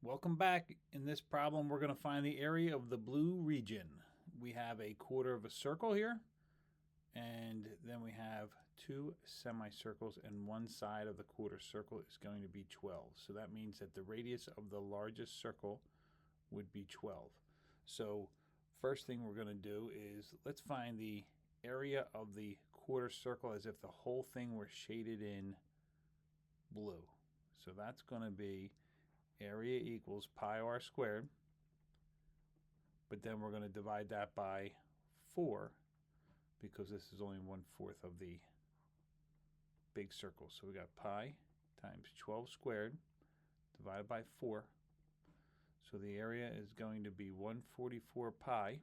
Welcome back. In this problem, we're going to find the area of the blue region. We have a quarter of a circle here, and then we have two semicircles, and one side of the quarter circle is going to be 12. So that means that the radius of the largest circle would be 12. So first thing we're going to do is let's find the area of the quarter circle as if the whole thing were shaded in blue. So that's going to be area equals pi r squared, but then we're going to divide that by 4 because this is only 1/4 of the big circle. So we got pi times 12 squared divided by 4. So the area is going to be 144 pi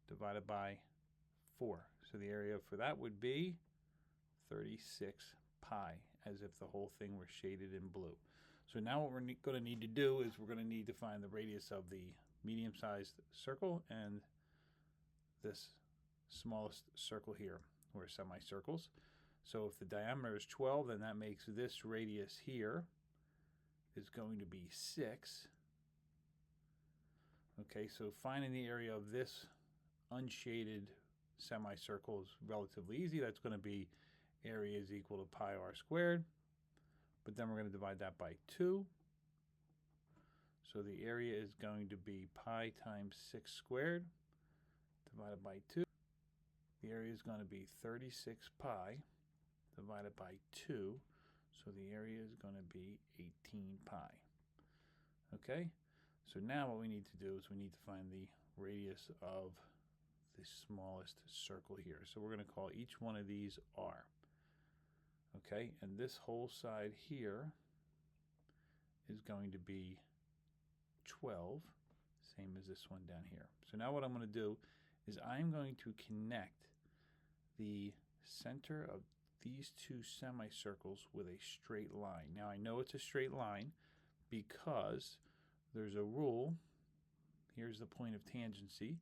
divided by 4. So the area for that would be 36 pi, as if the whole thing were shaded in blue. So now what we're going to need to do is we're going to need to find the radius of the medium-sized circle and this smallest circle here, or semicircles. So if the diameter is 12, then that makes this radius here is going to be 6. Okay, so finding the area of this unshaded semicircle is relatively easy. That's going to be area is equal to pi r squared. But then we're going to divide that by 2. So the area is going to be pi times 6 squared divided by 2. The area is going to be 36 pi divided by 2. So the area is going to be 18 pi. Okay? So now what we need to do is we need to find the radius of the smallest circle here. So we're going to call each one of these r. Okay, and this whole side here is going to be 12, same as this one down here. So now what I'm going to do is I'm going to connect the center of these two semicircles with a straight line. Now I know it's a straight line because there's a rule. Here's the point of tangency.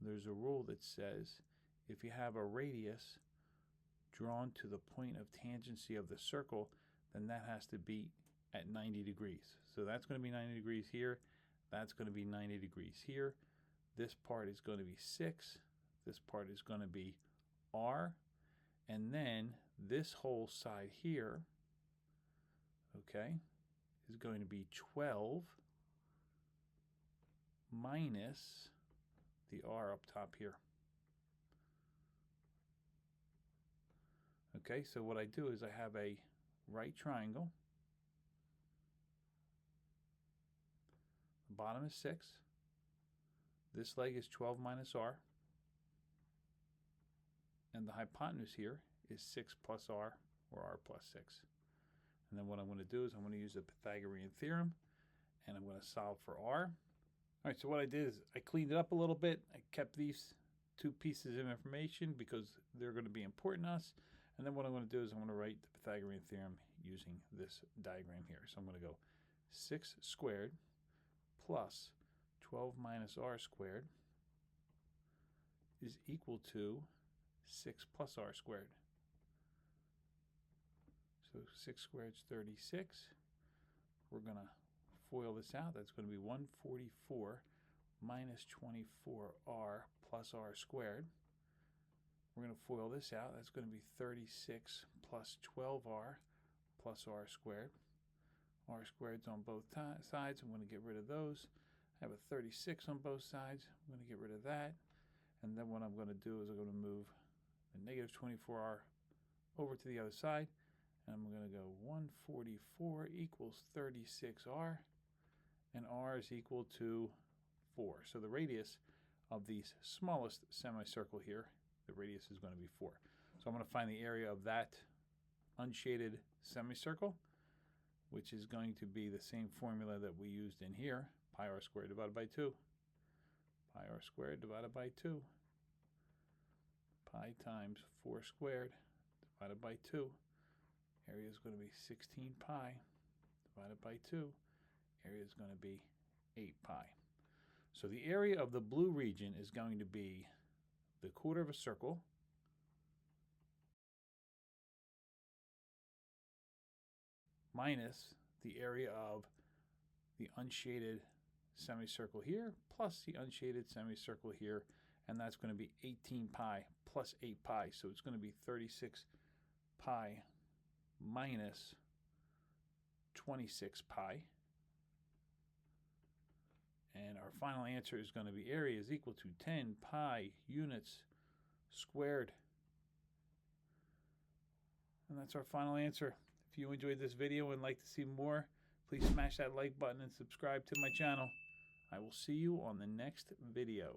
There's a rule that says if you have a radius drawn to the point of tangency of the circle, then that has to be at 90 degrees. So that's going to be 90 degrees here. That's going to be 90 degrees here. This part is going to be 6. This part is going to be r. And then this whole side here, okay, is going to be 12 minus the r up top here. Okay, so what I do is I have a right triangle. The bottom is 6. This leg is 12 minus r. And the hypotenuse here is 6 plus r, or r plus 6. And then what I'm going to do is I'm going to use the Pythagorean theorem, and I'm going to solve for r. All right, so what I did is I cleaned it up a little bit. I kept these two pieces of information because they're going to be important to us. And then what I'm going to do is I'm going to write the Pythagorean theorem using this diagram here. So I'm going to go 6 squared plus 12 minus r squared is equal to 6 plus r squared. So 6 squared is 36. We're going to FOIL this out. That's going to be 144 minus 24r plus r squared. We're going to FOIL this out. That's going to be 36 plus 12r plus r squared. R squared's on both sides. I'm going to get rid of those. I have a 36 on both sides. I'm going to get rid of that. And then what I'm going to do is I'm going to move the negative 24r over to the other side. And I'm going to go 144 equals 36r. And r is equal to 4. So the radius of the smallest semicircle here, the radius is going to be 4. So I'm going to find the area of that unshaded semicircle, which is going to be the same formula that we used in here, pi r squared divided by 2. Pi r squared divided by 2. Pi times 4 squared divided by 2. Area is going to be 16 pi divided by 2. Area is going to be 8 pi. So the area of the blue region is going to be the quarter of a circle minus the area of the unshaded semicircle here plus the unshaded semicircle here, and that's going to be 18 pi plus 8 pi. So it's going to be 36 pi minus 26 pi. And our final answer is going to be area is equal to 10 pi units squared. And that's our final answer. If you enjoyed this video and like to see more, please smash that like button and subscribe to my channel. I will see you on the next video.